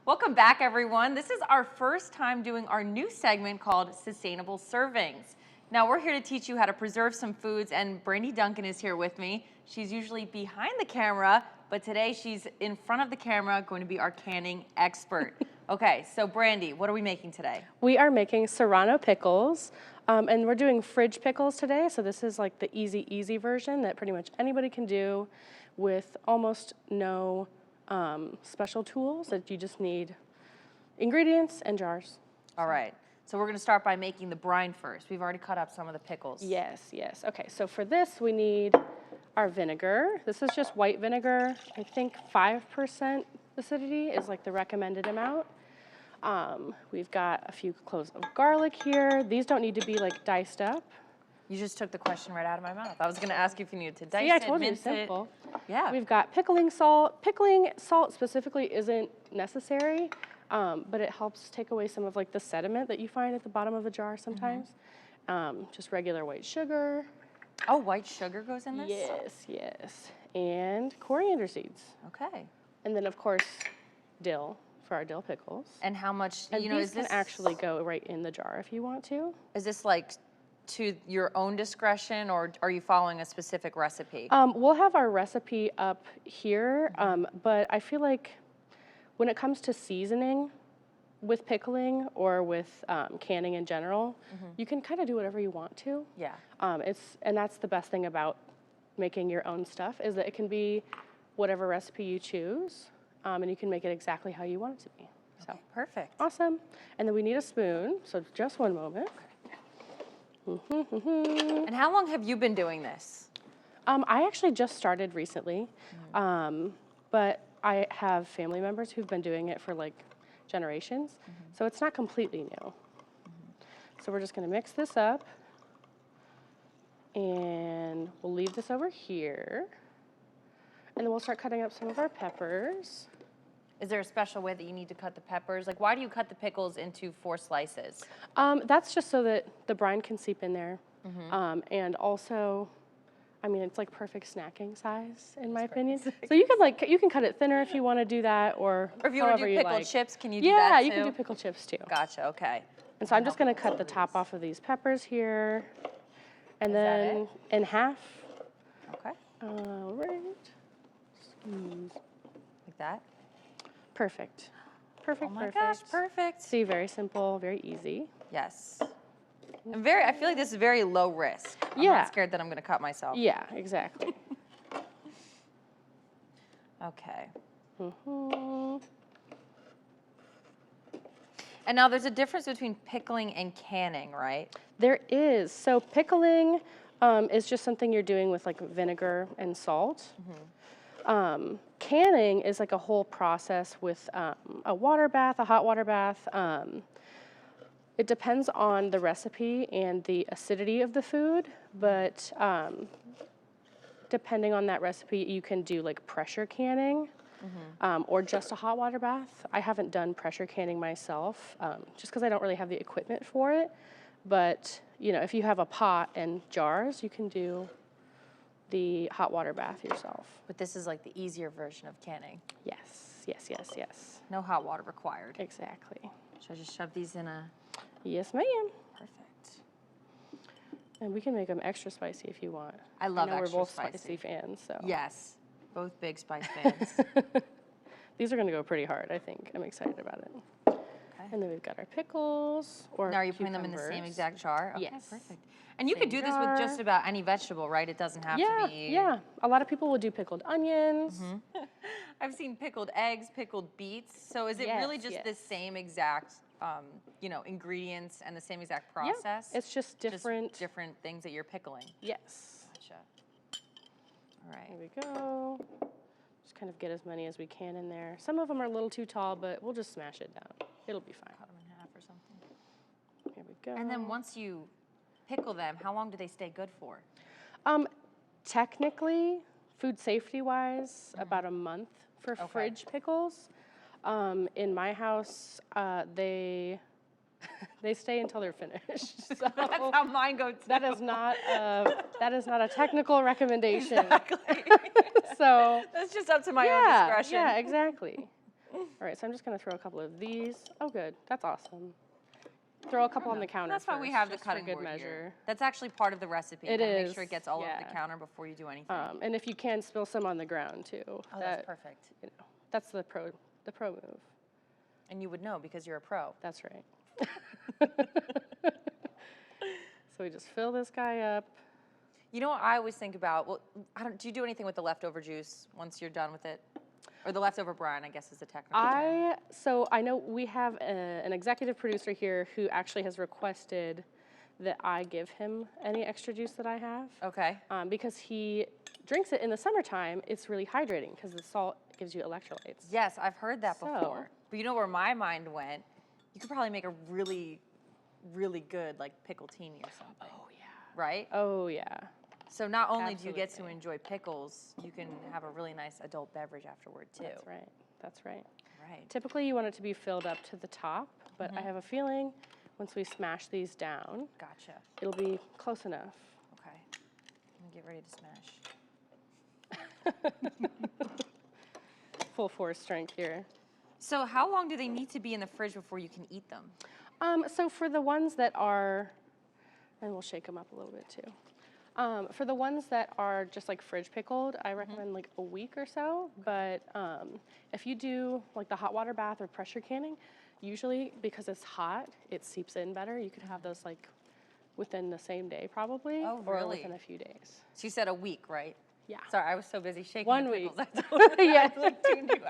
Welcome back, everyone. This is our first time doing our new segment called Sustainable Servings. Now, we're here to teach you how to preserve some foods, and Brandy Duncan is here with me. She's usually behind the camera, but today she's in front of the camera, going to be our canning expert. Okay, so Brandy, what are we making today? We are making Serrano pickles, and we're doing fridge pickles today. So this is like the easy version that pretty much anybody can do with almost no special tools. That you just need ingredients and jars. All right, so we're gonna start by making the brine first. We've already cut up some of the pickles. Yes. Okay, so for this we need our vinegar. This is just white vinegar. I think 5% acidity is like the recommended amount. We've got a few cloves of garlic here. These don't need to be like diced up. You just took the question right out of my mouth. I was going to ask you if you needed to dice it, Yeah, I told you, mince simple. it. Yeah. We've got pickling salt. Pickling salt specifically isn't necessary, but it helps take away some of like the sediment that you find at the bottom of a jar sometimes. Just regular white sugar. Oh, white sugar goes in this? Yes. And coriander seeds. Okay. And then of course, dill for our dill pickles. And how much, And you know, these is this can actually go right in the jar if you want to. Is this like to your own discretion, or are you following a specific recipe? We'll have our recipe up here, but I feel like when it comes to seasoning with pickling or with canning in general, you can kind of do whatever you want to. Yeah. And that's the best thing about making your own stuff, is that it can be whatever recipe you choose, and you can make it exactly how you want it to be. So Okay, perfect. awesome. And then we need a spoon, so just one moment. And how long have you been doing this? I actually just started recently, but I have family members who've been doing it for like generations, so it's not completely new. So we're just gonna mix this up, and we'll leave this over here, and then we'll start cutting up some of our peppers. Is there a special way that you need to cut the peppers? Like, why do you cut the pickles into 4 slices? That's just so that the brine can seep in there, and also, I mean, it's like perfect snacking size in my opinion. So you can cut it thinner if you want to do that, or Or if you want to however do pickled like. chips, can you do Yeah, that too? you can do pickled chips too. Gotcha, okay. And so I'm just going to cut the top off of these peppers here, and Is that then in half. Okay, All right. Squeeze. like that. Perfect. Perfect. Oh my perfect. gosh, perfect. See, very simple, very easy. Yes. I feel like this is very low risk. I'm Yeah. not scared that I'm going to cut myself. Yeah, exactly. Okay. Mhm. And now there's a difference between pickling and canning, right? There is. So pickling is just something you're doing with like vinegar and salt. Canning is like a whole process with a water bath, a hot water bath. It depends on the recipe and the acidity of the food, but depending on that recipe, you can do like pressure canning or just a hot water bath. I haven't done pressure canning myself just because I don't really have the equipment for it. But you know, if you have a pot and jars, you can do the hot water bath yourself. But this is like the easier version of canning. Yes. No hot water required. Exactly. Should I just shove these in a... Yes, ma'am. Perfect. And we can make them extra spicy if you want. I love know extra we're both spicy. spicy fans, so. Yes, both big spice fans. These are going to go pretty hard, I think. I'm excited about it. Okay. And then we've got our pickles or Now are you putting them in the same cucumbers. exact jar? Okay, Yes. perfect. And you could do this with just about any vegetable, right? It doesn't have to be... Yeah. A lot of people will do pickled onions. I've seen pickled eggs, pickled beets. So is it really just the same exact, ingredients and the same exact process? It's just different. Just different things that you're pickling. Yes. Gotcha. All right. There we go. Just kind of get as many as we can in there. Some of them are a little too tall, but we'll just smash it down. It'll be fine. Cut them in half or something. Here we go. And then once you pickle them, how long do they stay good for? Technically, food safety wise, about a month for fridge pickles. In my house, they stay until they're finished. So That's how mine go too. that is not a technical recommendation. Exactly. So That's just up to my own discretion. Yeah, exactly. All right, so I'm just gonna throw a couple of these. Oh, good. That's awesome. Throw a couple on the counter. That's why we first, have the just for cutting good board measure. here. That's actually part of the recipe. It You gotta is, make sure it gets all over the yeah. counter before you do anything. And if you can, spill some on the ground too. Oh, that's perfect. You know, that's the pro move. And you would know because you're a pro. That's right. So we just fill this guy up. You know what I always think about? Well, do you do anything with the leftover juice once you're done with it? Or the leftover brine, I guess is the technical term. So I know we have an executive producer here who actually has requested that I give him any extra juice that I have. Okay. Because he drinks it in the summertime. It's really hydrating because the salt gives you electrolytes. Yes, I've heard that So- before. But you know where my mind went? You could probably make a really, really good like pickletini or something. Oh yeah. Right? Oh yeah. So not only do you get to Absolutely. enjoy pickles, you can have a really nice adult beverage afterward too. That's right. That's right. Right. Typically, you want it to be filled up to the top, but I have a feeling once we smash these down, Gotcha. it'll be close enough. Okay. I'm gonna get ready to smash. Full force strength here. So how long do they need to be in the fridge before you can eat them? So for the ones that are, and we'll shake them up a little bit too. For the ones that are just like fridge pickled, I recommend like a week or so. But if you do like the hot water bath or pressure canning, usually because it's hot, it seeps in better. You could have those like within the same day probably, Oh, or really? within a few days. So you said a week, right? Yeah. Sorry, I was so busy shaking 1 the week. pickles. I totally Yeah. like tuned you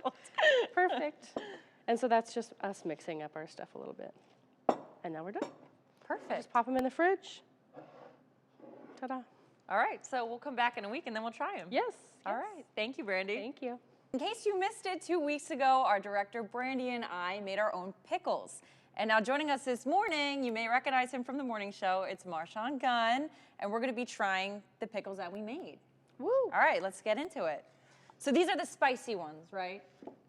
out. Perfect. And so that's just us mixing up our stuff a little bit. And now we're done. Perfect. Just pop them in the fridge. Ta-da. All right, so we'll come back in a week and then we'll try them. Yes. All right. Thank you, Brandy. Thank you. In case you missed it, 2 weeks ago, our director Brandy and I made our own pickles. And now joining us this morning, you may recognize him from the morning show. It's Marshawn Gunn, and we're going to be trying the pickles that we made. Woo. All right, let's get into it. So these are the spicy ones, right?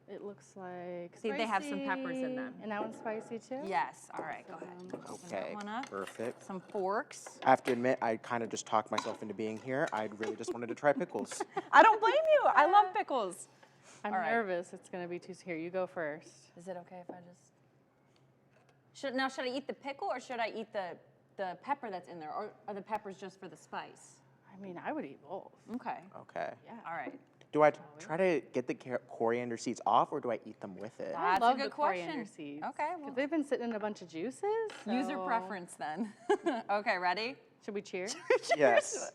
It looks like See, they have some peppers in them. And that one's spicy too? Yes. All right, go ahead. Open that Okay, one up. perfect. Some forks. I have to admit, I kind of just talked myself into being here. I really just wanted to try pickles. I don't blame you. I love pickles. I'm All right. nervous. It's going to be too. Here, you go first. Is it okay if I just... Should I eat the pickle or should I eat the pepper that's in there? Or are the peppers just for the spice? I mean, I would eat both. Okay. Okay. Yeah. All right. Do I try to get the coriander seeds off, or do I eat them with it? That's I love a good the coriander question. seeds. Okay, well- Because they've been sitting in a bunch of juices. User so- preference then. Okay, ready? Should we cheer? Yes.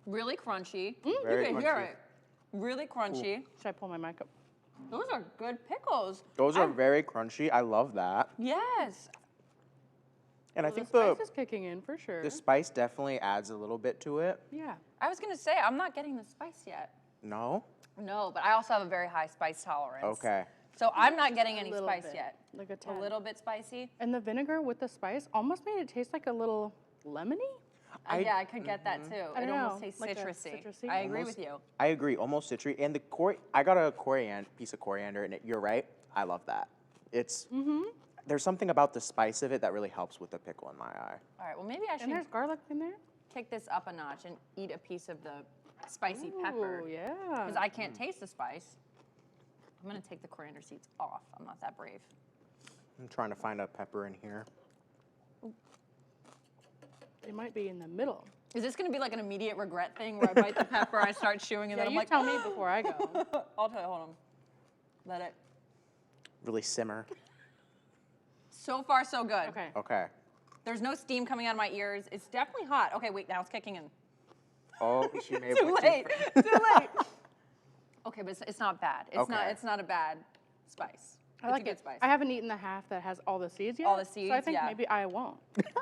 Really crunchy. Very you can hear crunchy. it. Really crunchy. Should I pull my mic up? Those are good pickles. Those are very crunchy. I love that. Yes. And I Well, think the spice is kicking in for sure. the spice definitely adds a little bit to it. Yeah. I was gonna say, I'm not getting the spice yet. No? No, but I also have a very high spice tolerance. Okay. So I'm not getting any little spice bit, yet. like a A tad. little bit spicy. And the vinegar with the spice almost made it taste like a little lemony. Yeah, I could get that too. I It don't almost know, tastes like a citrusy. citrusy? I agree Almost- with you. I agree, almost citrusy. And the I got a piece of coriander, and you're right. I love that. It's there's something about the spice of it that really helps with the pickle in my eye. All right, well maybe I And should there's garlic in there. kick this up a notch and eat a piece of the spicy pepper. Oh, yeah. Because I can't taste the spice. I'm gonna take the coriander seeds off. I'm not that brave. I'm trying to find a pepper in here. It might be in the middle. Is this gonna be like an immediate regret thing where I bite the pepper, I start chewing, and Yeah, then I'm you like, tell me before I go. I'll tell you, hold on. Let it. Really simmer. So far, so good. Okay. Okay. There's no steam coming out of my ears. It's definitely hot. Okay, wait, now it's kicking in. Oh, she may have Too went late. far. Too late. Okay, but it's not bad. It's not. Okay. It's not a bad spice. I It's like a good it. spice. I haven't eaten the half that has all the seeds yet. All the So I seeds, think yeah. maybe I won't.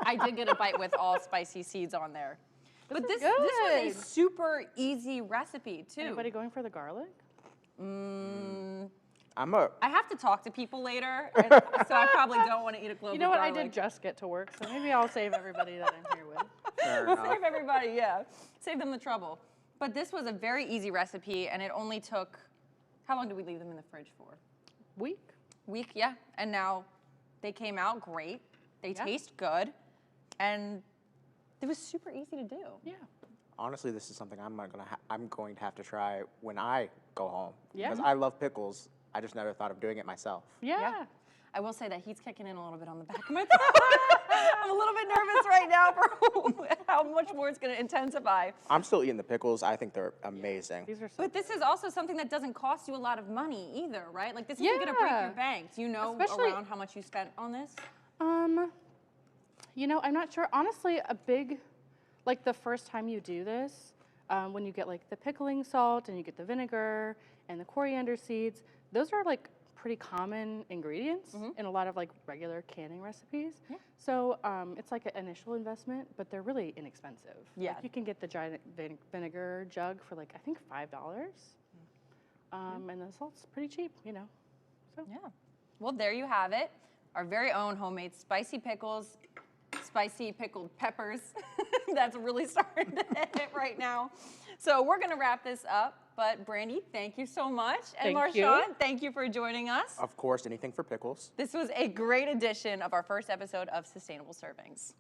I did get a bite with all spicy seeds on there. But is this was a good. super easy recipe too. Anybody going for the garlic? I have to talk to people later, and so I probably don't want to eat a clove You know of what? I garlic. did just get to work, so maybe I'll save everybody that I'm here with. Fair enough. Save everybody, yeah. Save them the trouble. But this was a very easy recipe, and it only took, how long did we leave them in the fridge for? Week. Week, yeah. And now they came out great. They Yeah. taste good, and it was super easy to do. Yeah. Honestly, this is something I'm going to have to try when I go home. Yeah. Because I love pickles. I just never thought of doing it myself. Yeah. I will say that heat's kicking in a little bit on the back of my throat. I'm a little bit nervous right now for how much more it's going to intensify. I'm still eating the pickles. I think they're amazing. These are so But this is also something that doesn't cost you a lot of money either, right? Like this isn't going to break Yeah. your bank. Do you know Especially- around how much you spent on this? You know, I'm not sure. Honestly, like the first time you do this, when you get like the pickling salt and you get the vinegar and the coriander seeds, those are like pretty common ingredients in a lot of like regular canning recipes. Yeah. So it's like an initial investment, but they're really inexpensive. Yeah. Like you can get the giant vinegar jug for like, I think $5. And the salt's pretty cheap, you know. So. Yeah. Well, there you have it. Our very own homemade spicy pickles, spicy pickled peppers. That's really starting to hit right now. So we're going to wrap this up. But Brandy, thank you so much. And Thank you. Marshawn, thank you for joining us. Of course, anything for pickles. This was a great edition of our first episode of Sustainable Servings.